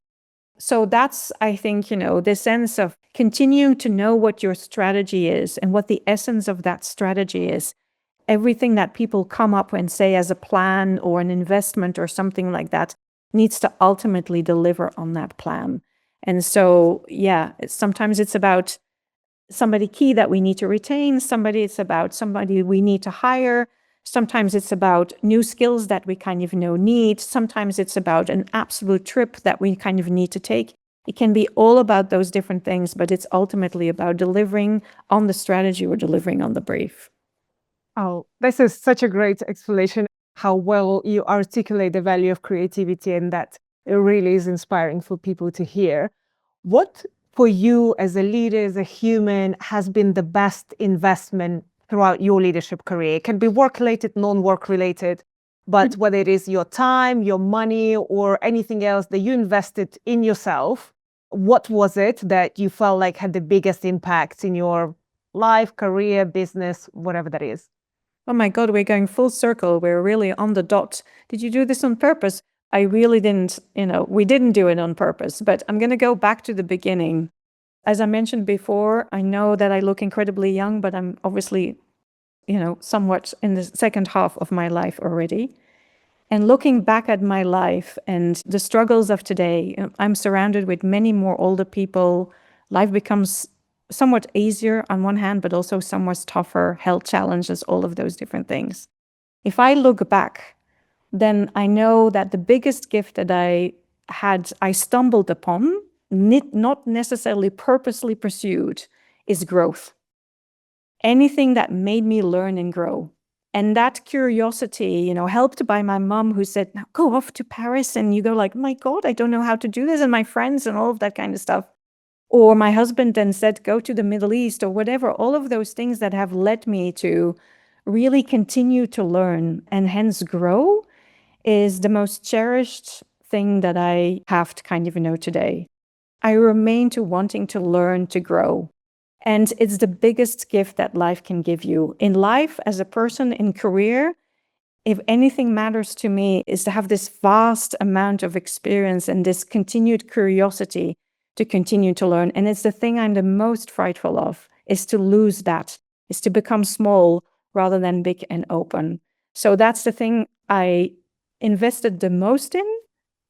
So that's, I think, the sense of continuing to know what your strategy is and what the essence of that strategy is. Everything that people come up and say as a plan or an investment or something like that needs to ultimately deliver on that plan. And so, sometimes it's about somebody key that we need to retain, it's about somebody we need to hire. Sometimes it's about new skills that we kind of need. Sometimes it's about an absolute trip that we kind of need to take. It can be all about those different things, but it's ultimately about delivering on the strategy or delivering on the brief. Oh, this is such a great explanation, how well you articulate the value of creativity, and that it really is inspiring for people to hear. What for you as a leader, as a human, has been the best investment throughout your leadership career? It can be work-related, non-work related, but whether it is your time, your money, or anything else that you invested in yourself, what was it that you felt like had the biggest impact in your life, career, business, whatever that is? Oh my God, we're going full circle. We're really on the dot. Did you do this on purpose? I really didn't, we didn't do it on purpose, but I'm going to go back to the beginning. As I mentioned before, I know that I look incredibly young, but I'm obviously, somewhat in the second half of my life already. And looking back at my life and the struggles of today, I'm surrounded with many more older people. Life becomes somewhat easier on one hand, but also somewhat tougher, health challenges, all of those different things. If I look back, then I know that the biggest gift that I stumbled upon, not necessarily purposely pursued, is growth. Anything that made me learn and grow. And that curiosity, helped by my mom who said, now go off to Paris. And you go like, my God, I don't know how to do this. And my friends and all of that kind of stuff. Or my husband then said, go to the Middle East or whatever. All of those things that have led me to really continue to learn and hence grow is the most cherished thing that I have to kind of today. I remain to wanting to learn, to grow. And it's the biggest gift that life can give you. In life, as a person, in career, if anything matters to me is to have this vast amount of experience and this continued curiosity to continue to learn. And it's the thing I'm the most frightful of, is to lose that, is to become small rather than big and open. So that's the thing I invested the most in,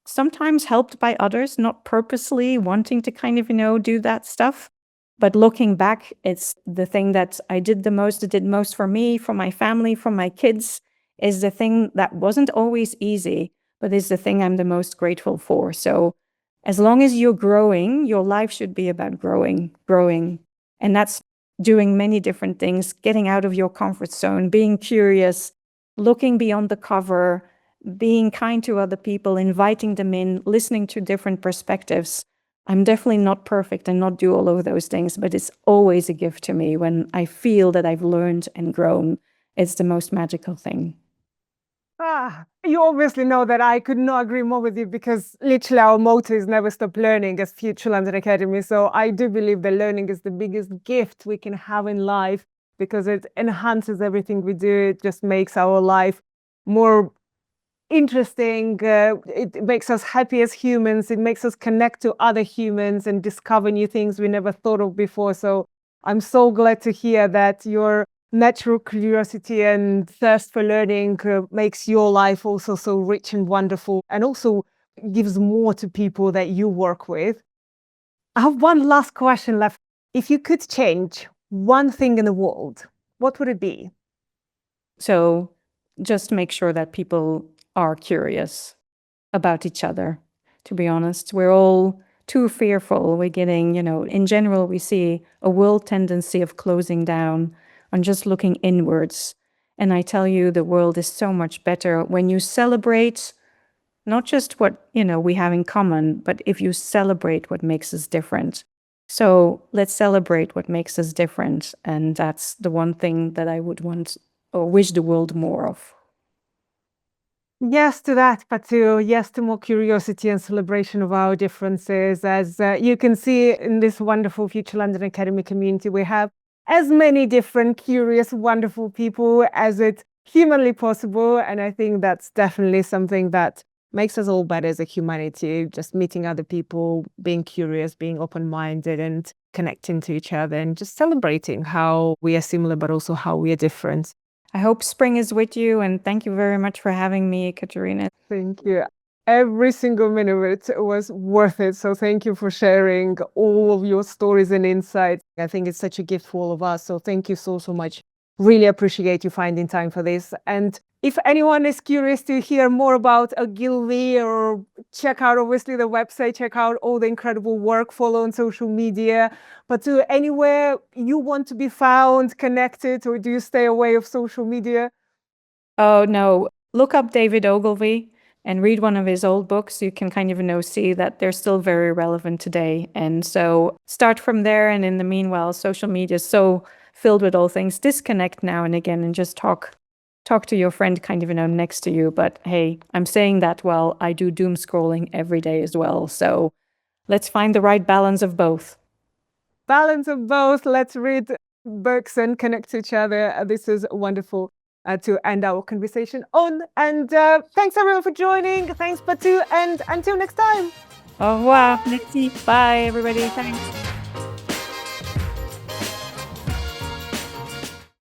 sometimes helped by others, not purposely wanting to kind of, do that stuff. But looking back, it's the thing that I did the most. It did most for me, for my family, for my kids, is the thing that wasn't always easy, but is the thing I'm the most grateful for. So As long as you're growing, your life should be about growing. And that's doing many different things, getting out of your comfort zone, being curious, looking beyond the cover, being kind to other people, inviting them in, listening to different perspectives. I'm definitely not perfect and not do all of those things, but it's always a gift to me when I feel that I've learned and grown. It's the most magical thing. You obviously know that I could not agree more with you, because literally our motto is never stop learning as Future London Academy. So I do believe that learning is the biggest gift we can have in life, because it enhances everything we do. It just makes our life more interesting. It makes us happy as humans. It makes us connect to other humans and discover new things we never thought of before. So I'm so glad to hear that your natural curiosity and thirst for learning makes your life also so rich and wonderful, and also gives more to people that you work with. I have one last question left. If you could change one thing in the world, what would it be? So just make sure that people are curious about each other. To be honest, we're all too fearful. We're getting, in general, we see a world tendency of closing down on just looking inwards. And I tell you, the world is so much better when you celebrate not just what, we have in common, but if you celebrate what makes us different. So let's celebrate what makes us different. And that's the one thing that I would want or wish the world more of. Yes to that, Patou. Yes to more curiosity and celebration of our differences. As you can see in this wonderful Future London Academy community, we have as many different, curious, wonderful people as it's humanly possible. And I think that's definitely something that makes us all better as a humanity, just meeting other people, being curious, being open-minded, and connecting to each other, and just celebrating how we are similar, but also how we are different. I hope spring is with you, and thank you very much for having me, Katerina. Thank you. Every single minute of it was worth it. So thank you for sharing all of your stories and insights. I think it's such a gift for all of us. So thank you so, so much. Really appreciate you finding time for this. And if anyone is curious to hear more about Ogilvy, or check out obviously the website, check out all the incredible work, follow on social media. But to anywhere you want to be found, connected, or do you stay away of social media? Oh, no. Look up David Ogilvy and read one of his old books. You can kind of see that they're still very relevant today. And so start from there. And in the meanwhile, social media is so filled with all things. Disconnect now and again and just talk to your friend kind of next to you. But hey, I'm saying that while I do doom scrolling every day as well. So let's find the right balance of both. Balance of both. Let's read books and connect to each other. This is wonderful to end our conversation on. And thanks everyone for joining. Thanks, Patou. And until next time. Au revoir. Merci. Bye, everybody. Thanks.